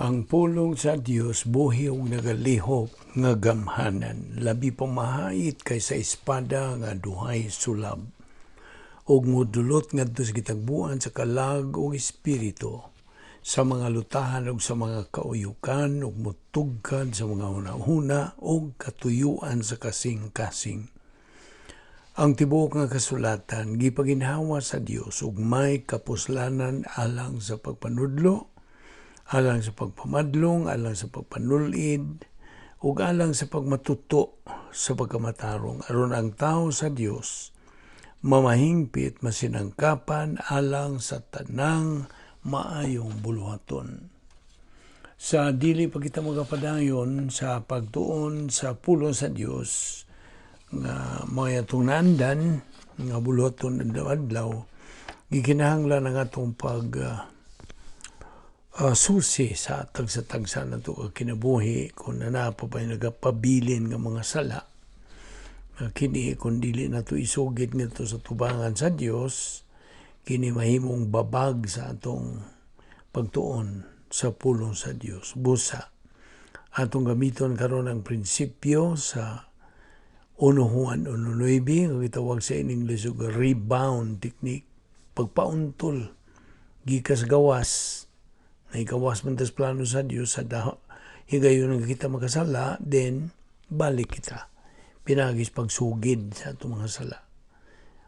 Ang pulong sa Dios buhi ug nagalihok nga gamhanan, labi pa mahait kaysa espada nga duhay sulab, ug modulot ngadto sa gitagbuan sa kalag ug espiritu, sa mga lutahan ug sa mga kauyukan, ug motugkad sa mga hunahuna ug katuyuan sa kasing-kasing. Ang tibuok nga kasulatan gipaginhawa sa Dios ug may kapuslanan alang sa pagpanudlo, alang sa pagpamadlong, alang sa pagpanulid, ug alang sa pagmatuto sa pagkamatarong, aron ang tao sa Dios mamahingpit masinangkapan alang sa tanang maayong buluhaton. Sa dili pa kita magapadayon sa pagtuon sa pulong sa Dios nga mga atong naandan nga buluhaton adlaw-adlaw, gikinahanglan ang atong susi sa tagsa-tagsa na ito kinabuhi kung nanapa pa nagapabilin ng mga sala. Kini kung dili na ito isugid nito sa tubangan sa Dios, kini mahimong babag sa atong pagtuon sa pulong sa Dios. Busa, atong gamiton karon ang prinsipyo sa 1 Juan 1:9, nga gitawag sa in English og rebound technique, pagpauntol, gikas gawas, naikawas man tas plano sa Dios sa higayon nga kita makasala, then balik kita. Pinagis pagsugid sa atong mga sala.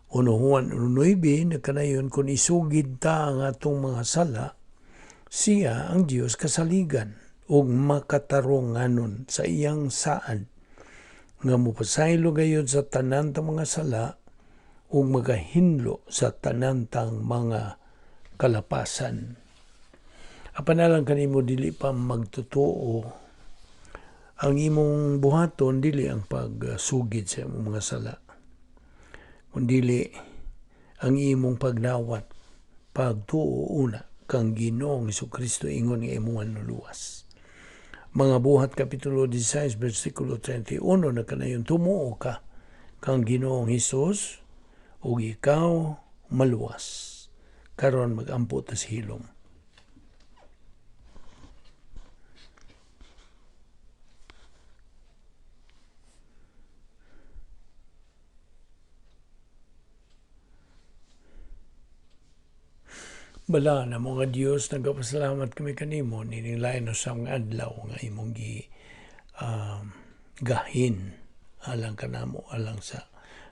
1 Juan 1:9, nagkanayon kung isugid ta ang atong mga sala, siya ang Dios kasaligan ug makatarunganon sa iyang saad nga mupasaylo gayud sa tanan tang mga sala ug magahinlo sa tanan tang mga kalapasan. Apan alang kanimo dili pa magtotoo, ang imong buhaton dili ang pagsugid sa imong mga sala, kundi ang imong pagnawat, pagtuo una kang Ginoong Hesukristo ingon nga imong manluluwas. Mga Buhat Kapitulo 16 versikulo 31, nakanayon tumuo ka kang Ginoong Hesus ug ikaw maluwas, karon magampo ta sa hilom. Bala na mga Dios, nagapasalamat kami kanimo nining lain sa mga adlaw nga imong gahin alang kanamo, alang sa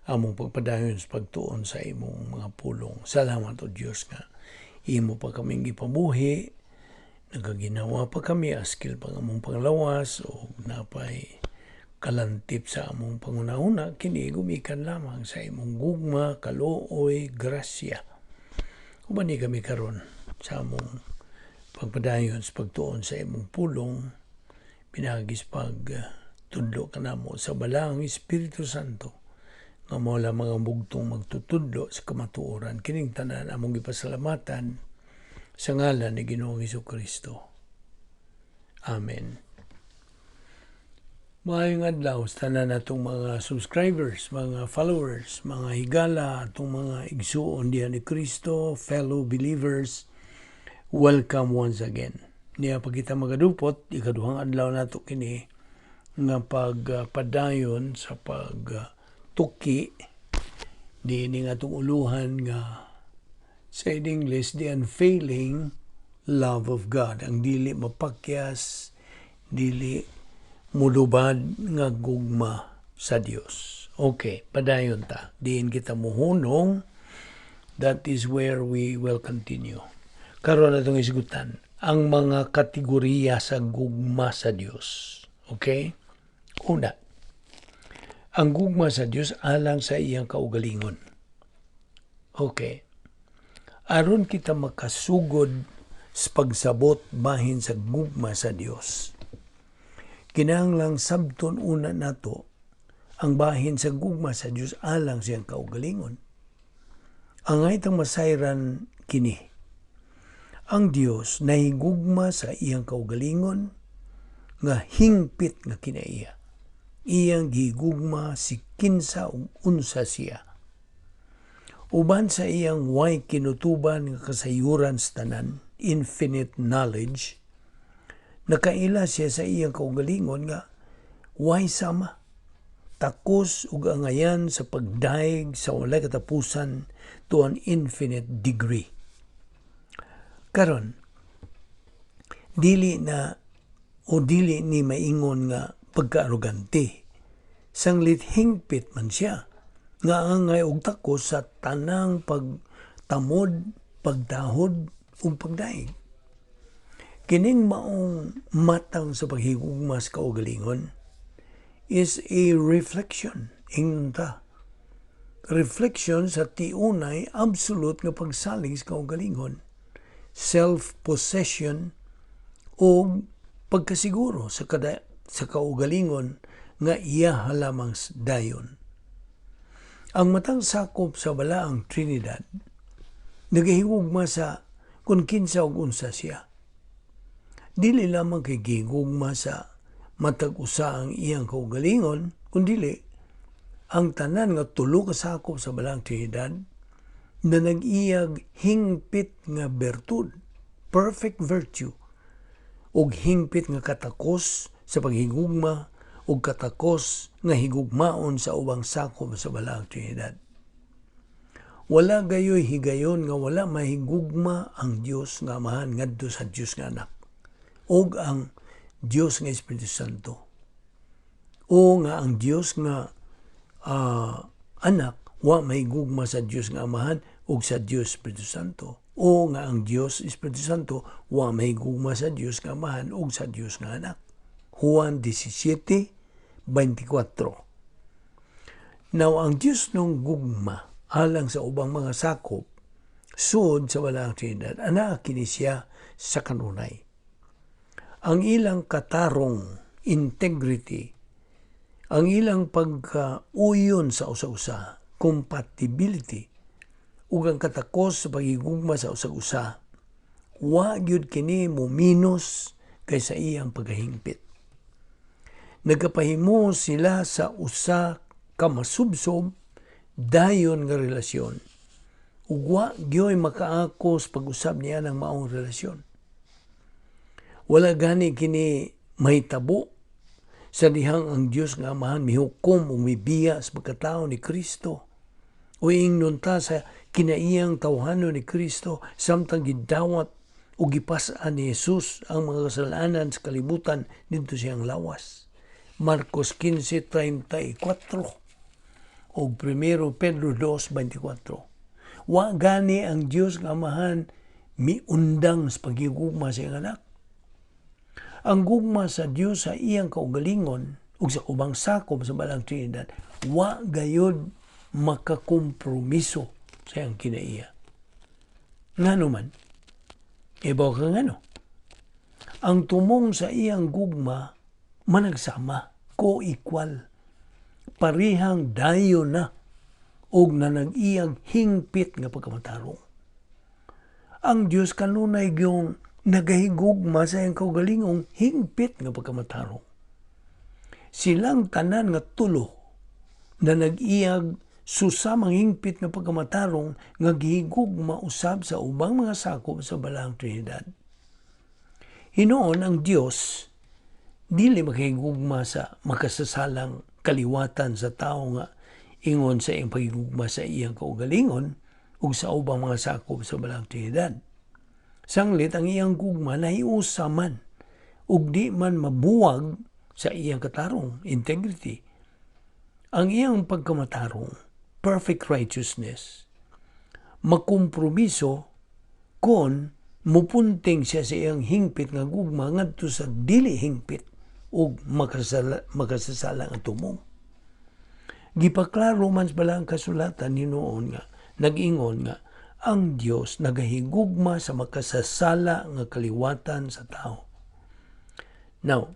among pagpadayon sa pagtuon sa imong mga pulong. Salamat o Dios nga imo pa kaming gipabuhi, nagaginawa pa kami askil pang among panglawas o napay kalantip sa among pangunahuna, kini gumikan lamang sa imong gugma, kaluoy, grasya. Kumani kami karon sa among pagpadayon sa pagtuon sa imong pulong, pinagis tudlo kanamo sa balang Espiritu Santo nga mao lamang ang bugtong magtutudlo sa kamatuoran. Kining tanan among gipasalamatan sa ngalan ni Ginoong Hesukristo. Amen. Maayong adlaw sa tanan natong mga subscribers, mga followers, mga higala, atong mga igsuon diha ni Kristo, fellow believers. Welcome once again. Niya pa kita magadupot, ikaduhang adlaw nato kini nga pagpadayon sa pagtuki di ning atong uluhan nga sa English, the unfailing love of God. Ang dili mapakyas, dili mulubad nga gugma sa Dios. Okay, padayon ta. Diin kita muhunong. That is where we will continue. Karon natong isgutan ang mga kategorya sa gugma sa Dios. Okay? Una, ang gugma sa Dios alang sa iyang kaugalingon. Okay. Aron kita makasugod sa pagsabot bahin sa gugma sa Dios, kinahanglang sabton una nato ang bahin sa gugma sa Dios alang siyang kaugalingon. Ang aitang masayran kini, ang Dios nahigugma sa iyang kaugalingon nga hingpit nga kinaiya. Iyang gigugma si kinsa ug unsa siya. Uban sa iyang way kinutuban nga kasayuran sa tanan, infinite knowledge, nakaila siya sa iyang kaugalingon nga why sama takos ug angayan sa pagdaig sa walay katapusan to an infinite degree. Karon dili ni maingon nga pagkaarogante. Sanglit hingpit man siya nga angay og takos sa tanang pagtamod, pagdahod ug pagdaig. Kining maong matang sa paghigugma sa kaugalingon is a reflection. Ingta. Reflection sa tiunay absolute nga pagsalig sa kaugalingon, self-possession o pagkasiguro sa kaugalingon nga iya halamang dayon. Ang matang sakop sa balaang Trinidad nagahigugma sa kung kinsa ug unsa siya. Dili lamang kay gihigugma sa matag usa ang iyang kaugalingon, kundi ang tanan nga tulo ka sakop sa balaang Trinidad na nag-iyag hingpit nga bertud, perfect virtue, ug hingpit nga katakos sa paghigugma ug katakos nga higugmaon sa ubang sakop sa balaang Trinidad. Wala gayoy higayon nga wala mahigugma ang Dios nga Amahan ngadto sa Dios nga Anak ug ang Dios nga Espiritu Santo. O nga ang Dios nga Anak wa mahigugma sa Dios nga Amahan ug sa Dios Espiritu Santo. O nga ang Dios Espiritu Santo wa mahigugma sa Dios nga Amahan ug sa Dios nga Anak. Juan 17:24. Now, ang Diyos nung gugma alang sa ubang mga sakop sud sa balaang Trinidad, ana kini siya sa kanunay. Ang ilang katarong, integrity, ang ilang pagkauyon sa usa-usa, compatibility, ug ang katakos sa paghigugma sa usa-usa, wa gyud kini mo minus kaysa iyang pagahingpit. Nagapahimo sila sa usa ka masubsob dayon nga relasyon. Ug wa gyoy makaakos pag-usab niya ng maong relasyon. Wala gani kini mahitabo sa dihang ang Dios nga Amahan mihukom o mibiya sa pagkatao ni Kristo. O ingnon ta sa kinaiyang tawhanon ni Kristo samtang gidawat o gipasaan ni Jesus ang mga kasalanan sa kalibutan dito siyang lawas. Marcos 15:34 o 1 Pedro 2:24. Wa gani ang Dios nga Amahan miundang sa paghigugma sa iyang anak. Ang gugma sa Dios sa iyang kaugalingon ug sa ubang sakop sa balaang Trinidad wa gayud makakompromiso sa iyang kinaiya. Ngano man? Ibaw ka ngano? Ang tumong sa iyang gugma managsama, co-equal, parihang dayon na ug nanag-iyang hingpit nga pagkamatarong. Ang Dios kanunay gyung nagahigugma sa iyang kaugalingong hingpit nga pagkamatarong. Silang tanan nga tulo na nag-iyag susamang hingpit nga pagkamatarong nga gihigugma usab sa ubang mga sakop sa balaang Trinidad. Hinoon ang Dios dili makahigugma sa makasasalang kaliwatan sa tao nga ingon sa iyang paghigugma sa iyang kaugalingon ug sa ubang mga sakop sa balaang Trinidad. Sanglit ang iyang gugma nahiusa man ug di man mabuwag sa iyang katarong, integrity. Ang iyang pagkamatarong, perfect righteousness, makompromiso kon mupunting siya sa iyang hingpit nga gugma ngadto sa dili hingpit ug makasasala ang tumong. Gipaklaro man sa balaang kasulatan hinuon nga nag-ingon nga ang Dios nagahigugma sa makasasala nga kaliwatan sa tao. Now,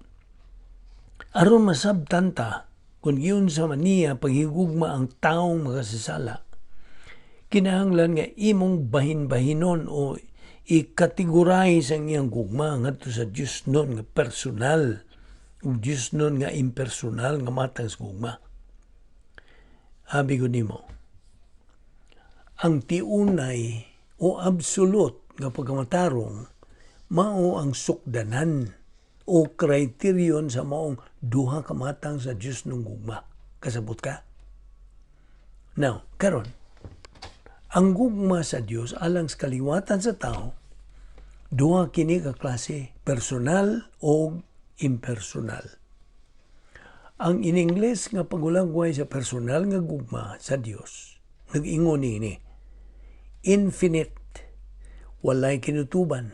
aron masabtan ta kung yun sa maniya paghigugma ang taong makasasala, kinahanglan nga imong bahin-bahinon o i-categorize ang iyang gugma ngadto sa Dios nun nga personal ug Dios nun nga impersonal nga matang sa gugma. Abi ko nimo, ang tiunay o absolute nga pagkamatarong mao ang sukdanan o kriteriyon sa maong duha ka matang sa Dios nung gugma. Kasabot ka? Now, karon, ang gugma sa Dios alang sa kaliwatan sa tao, duha kini ka klase, personal o impersonal. Ang in Ingles nga pagulagway sa personal nga gugma sa Dios, nag-ingon ini, infinite, walay kinutuban,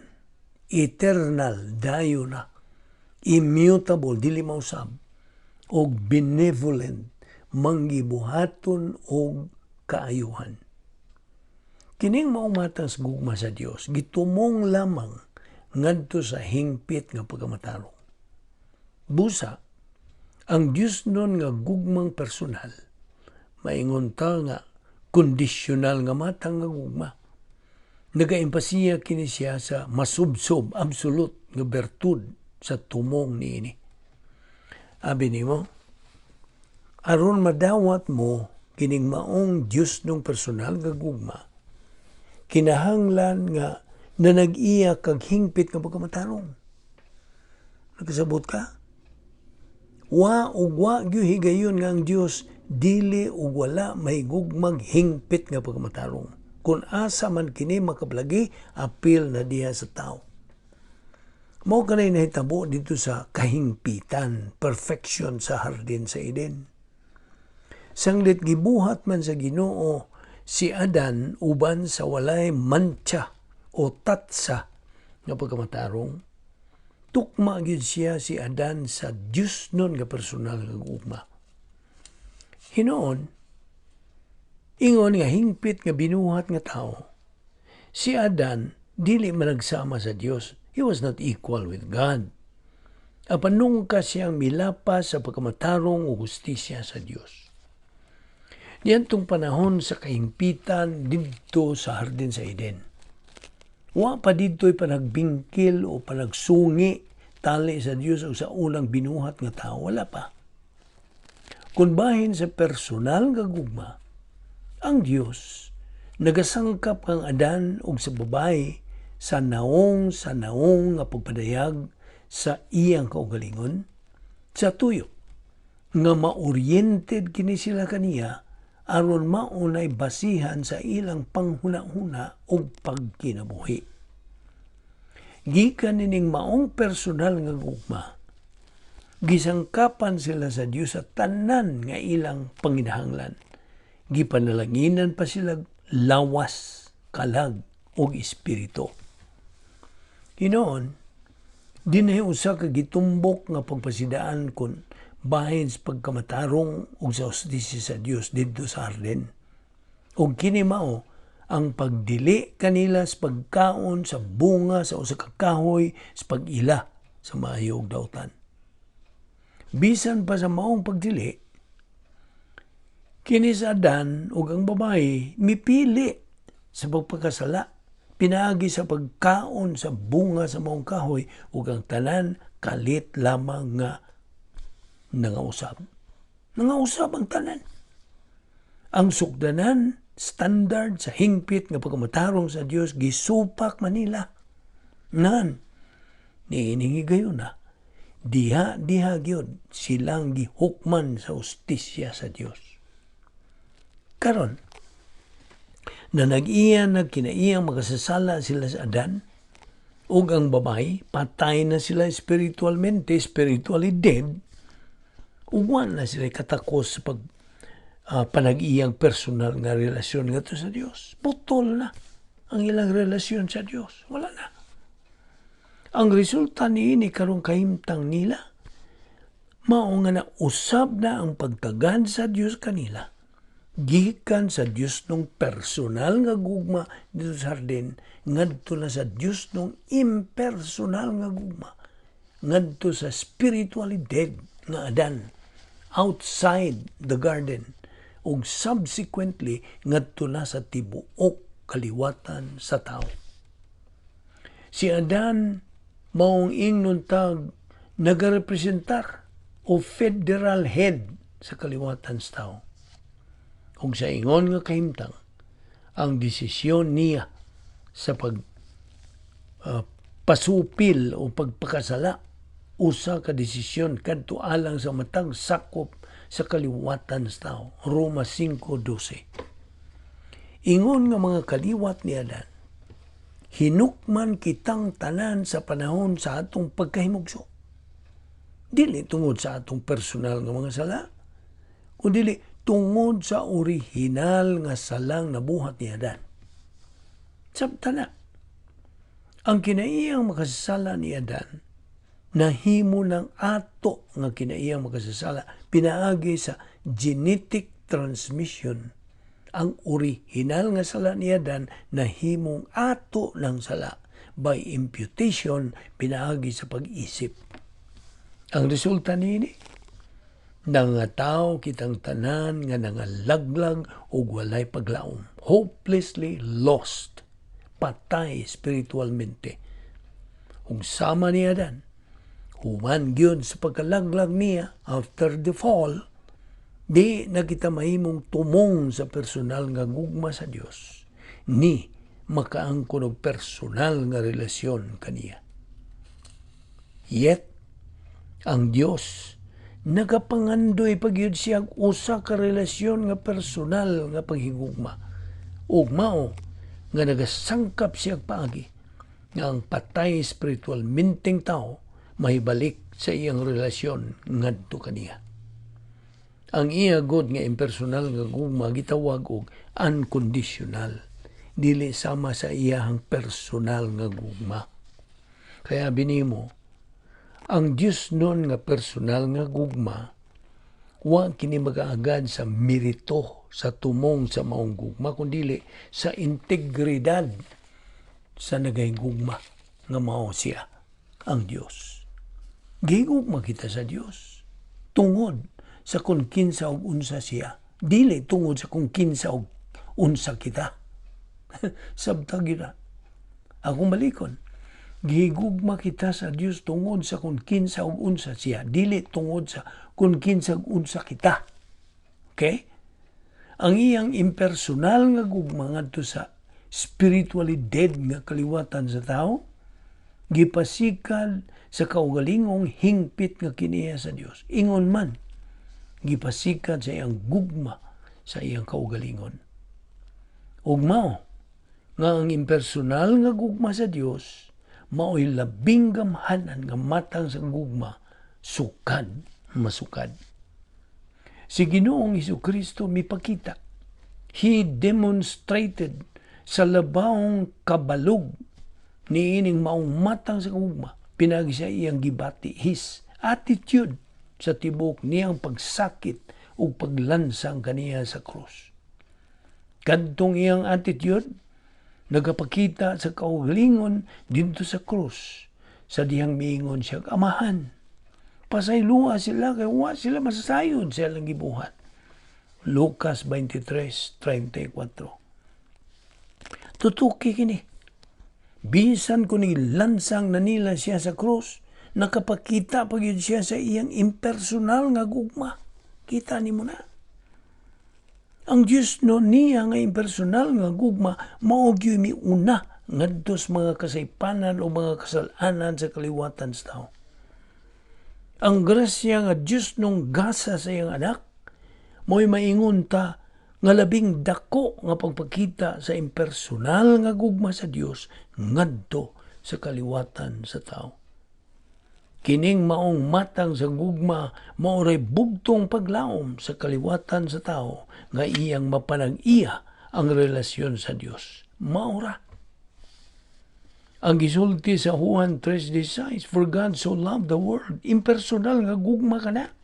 eternal, dayo na, immutable, dili mausab, o benevolent, manggibuhaton o kaayuhan. Kining maumatang sa gugma sa Dios, gitumong lamang ngadto sa hingpit nga pagkamatarong. Busa, ang Dios nun nga gugmang personal, maingon ta nga kondisyonal nga matang nga gugma. Nagaempasiya kini siya sa masubsob, absolute nga bertud sa tumong niini. Abi nimo, aron madawat mo kining maong Dios nung personal nga gugma, kinahanglan nga na nag-iya kag hingpit nga pagkamatarong. Nagkasabot ka? Wa gyud higayon nga ang Dios dili ug wala may gugmag hingpit nga pagkamatarong. Kung asa man kini makaplagi, apil na diha sa tao. Mao kanay nahitabo dito sa kahingpitan, perfection sa hardin sa Eden. Sanglit gibuhat man sa Ginoo si Adan uban sa walay mantsa o tatsa nga pagkamatarong, tukma gyud siya si Adan sa Dios nun nga personal nga gugma. Hinoon, ingon nga hingpit nga binuhat nga tao, si Adan dili managsama sa Dios. He was not equal with God. Apan ka siyang milapas sa pagkamatarong o hustisya sa Dios. Diyantong panahon sa kahingpitan didto sa hardin sa Eden. Wa pa didto'y panagbingkil o panagsungi tali sa Dios o sa ulang binuhat nga tao. Wala pa. Kung bahin sa personal nga gugma, ang Dios nagasangkap kang Adan og sa babae sa naong nga pagpadayag sa iyang kaugalingon, sa tuyo, nga ma-oriented kini sila kaniya aron maunay basihan sa ilang panghuna-huna o pagkinabuhi. Gikan nining maong personal nga gugma, gisangkapan sila sa Dios sa tanan nga ilang panginahanglan. Gipanalanginan pa sila lawas, kalag, o espiritu. Hinoon, dinhi usa ka gitumbok nga pagpasidaan kon bahin sa pagkamatarong o sa hustisya sa Dios didto sa hardin. O kini mao ang pagdili kanila sa pagkaon sa bunga sa usa ka kahoy sa pag-ila sa maayo og dautan. Bisan pa sa maong pagdili, kini sa Adan ug ang babae mipili sa pagpakasala, pinaagi sa pagkaon sa bunga sa maong kahoy ug ang tanan kalit lamang nga nangausab. Nangausab ang tanan. Ang sukdanan, standard sa hingpit nga pagkamatarong sa Dios gisupak Manila. Nan, niiningi gayon na, diha gyud silang gihukman sa hustisya sa Dios. Karon, na nag-iyan kinaiyang makasasala sila sa Adan, ug ang babae, patay na sila spiritually dead, uwan na sila katakos sa panag-iyang personal nga relasyon nga to sa Dios. Putol na ang ilang relasyon sa Dios. Wala na. Ang resulta niini karong kahimtang nila, mao nga na usab na ang pagkagan sa Dios kanila, gikan sa Dios nung personal nga gugma dito sa hardin, ngadto na sa Dios nung impersonal nga gugma, ngadto sa spiritually dead nga Adan, outside the garden, ug subsequently ngadto na sa tibuok kaliwatan sa tao. Si Adan maong ingnon tag nagarepresentar o federal head sa kaliwatan sa tao. Ug sa ingon nga kahimtang, ang desisyon niya sa pasupil o pagpakasala usa ka desisyon kadto alang sa matag sakop sa kaliwatan sa tao. Roma 5:12. Ingon nga mga kaliwat ni Adan, hinukman kitang tanan sa panahon sa atong pagkahimugso. Dili tungod sa atong personal nga mga sala, kundi tungod sa orihinal nga salang nabuhat ni Adan. Sabtana, ang kinaiyang makasasala ni Adan, nahimo ng ato nga kinaiyang makasasala, pinaagi sa genetic transmission. Ang orihinal nga sala ni Adan, nahimong ato ng sala. By imputation, pinaagi sa pag-isip. Ang resulta niini, nangatao kitang tanan nga nangalaglag o walay paglaom. Hopelessly lost. Patay spiritualmente. Kung sama ni Adan, human gyud sa pagkalaglag niya after the fall, di na kita mahimong tumong sa personal nga gugma sa Dios, ni makaangkon og personal nga relasyon kaniya. Yet, ang Dios nagapangandoy pagyud siya usa ka relasyon nga personal nga paghigugma. Ug mao nga nagasangkap siya paagi nga ang patay spiritual minteng tao mahibalik sa iyang relasyon ngadto kaniya. Ang iya god nga impersonal nga gugma gitawag og unconditional, dili sama sa iyang personal nga gugma. Kaya binimo, ang Dios nun nga personal nga gugma, wa kini mag-aagad sa merito sa tumong sa maong gugma, kundi sa integridad sa nagahigugma nga mao siya, ang Dios. Gihigugma kita sa Dios tungod sa kung kinsa og unsa siya, dili tungod sa kung kinsa og unsa kita. Sabtag yun na. Akong malikon, gihigugma kita sa Dios tungod sa kung kinsa og unsa siya, dili tungod sa kung kinsa og unsa kita. Okay? Ang iyang impersonal nga gugma ngadto sa spiritually dead nga kaliwatan sa tao, gipasikad sa kaugalingong hingpit nga kiniya sa Dios. Ingon man, gipasikad sa iyang gugma sa iyang kaugalingon. Ug mao nga ang impersonal nga gugma sa Dios mao'y labing gamhanan nga matang sa gugma, sukad, masukad. Si Ginoong Hesukristo mipakita, He demonstrated sa labawong kabalog ni ining maong matang sa gugma, pinagi sa iyang gibati, His attitude sa tibok niyang pagsakit o paglansang kaniya sa krus. Kadtong iyang attitude, nagapakita sa kaugalingon dito sa krus, sa dihang miingon siya, Amahan, pasaylua sila, kaya wa sila masasayod sa ilang gibuhat. Lucas 23:34. Tutuki kini. Bisan kuning lansang na nila siya sa krus, nakapakita pa yun siya sa iyang impersonal nga gugma. Kita ni mo na. Ang Diyos no niya nga impersonal nga gugma, mao gyud miuna ngadto sa mga kasaypanan o mga kasalanan sa kaliwatan sa tao. Ang grasya nga Diyos nung gasa sa iyang anak, mo'y maingon ta nga labing dako nga pagpakita sa impersonal nga gugma sa Dios ngadto sa kaliwatan sa tao. Kining maong matang sa gugma maoray bugtong paglaom sa kaliwatan sa tao nga iyang mapanag-iya ang relasyon sa Dios. Maora. Ang gisulti sa Juan 3:16, For God so loved the world, impersonal nga gugma kana,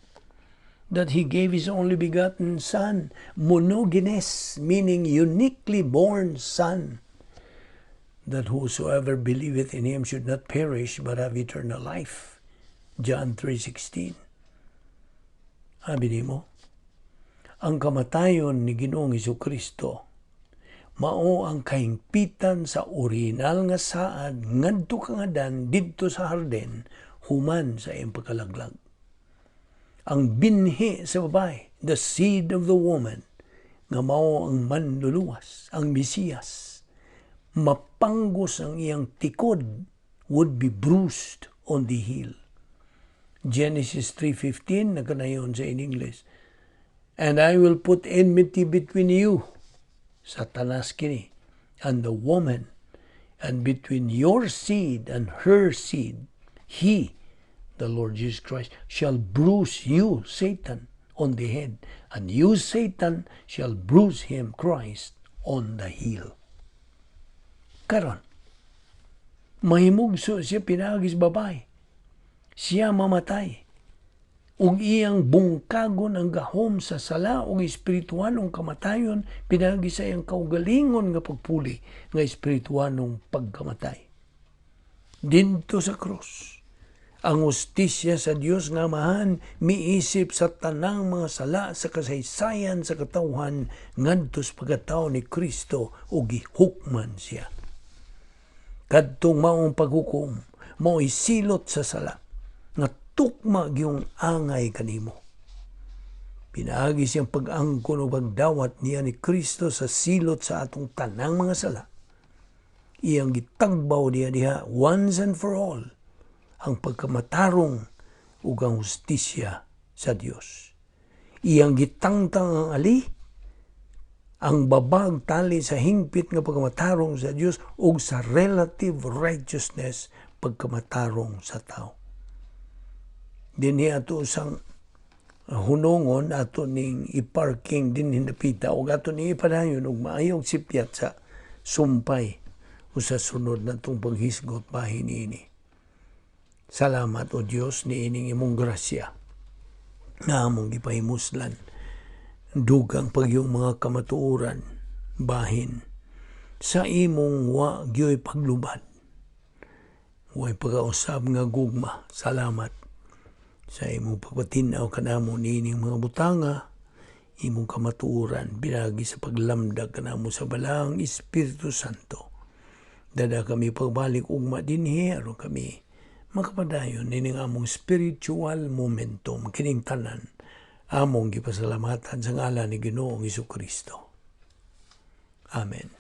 that He gave His only begotten Son, monogenes, meaning uniquely born Son, that whosoever believeth in Him should not perish but have eternal life. John 3:16. Sabi nimo, ang kamatayon ni Ginoong Hesukristo mao ang kahingpitan sa original nga saad ngadto kang Adan didto sa harden human sa iyang pagkalaglag. Ang binhi sa babae, the seed of the woman, nga mao ang manluluwas, ang Mesiyas, mapanggos ang iyang tikod, would be bruised on the heel. Genesis 3:15 na kanayon sa in English. And I will put enmity between you, Satanas kini, and the woman, and between your seed and her seed. He, the Lord Jesus Christ, shall bruise you, Satan, on the head, and you, Satan, shall bruise him, Christ, on the heel. Karon, mahimugso siya pinagis babae. Siya mamatay. Ug iyang bungkagon ang gahom sa sala ug espiritualong kamatayon pinagi sa iyang kaugalingon nga pagpuli nga espiritualong pagkamatay. Dinto sa krus, ang hustisya sa Dios nga Amahan miisip sa tanang mga sala sa kasaysayan sa katawhan ngadto sa pagkatao ni Kristo ug gihukman siya. Kadtong maong paghukom mao isilot sa sala nga tukma gyung angay kanimo. Pinaagi siyang pag-angkon o pagdawat niya ni Kristo sa silot sa atong tanang mga sala. Iyang gitagbaw diha once and for all ang pagkamatarong ug ang hustisya sa Dios. Iyang gitangtang ang ali, ang babag tali sa hingpit nga pagkamatarong sa Dios ug sa relative righteousness pagkamatarong sa tao. Dinhi ato sang hunongon ato ning iparking din hinapita o ato ning ipadayon og maayong sipyat sa sumpay o sa sunod na itong paghisgot bahin ini. Salamat o Diyos ni ining imong grasya na among gipahimuslan dugang pagyong mga kamatuoran bahin sa imong wa gyoy paglubad. Way pagausab nga gugma. Salamat sa imong pagpatinaw kanamo nining mga butanga, imong kamatuoran, binagi sa paglamdag kanamo sa balang Espiritu Santo. Dada kami pagbalik ugma dinhi aron kami makapadayon nining among spiritual momentum kining tanan. Among gipasalamatan sa ngalan ni Ginoong Hesukristo. Amen.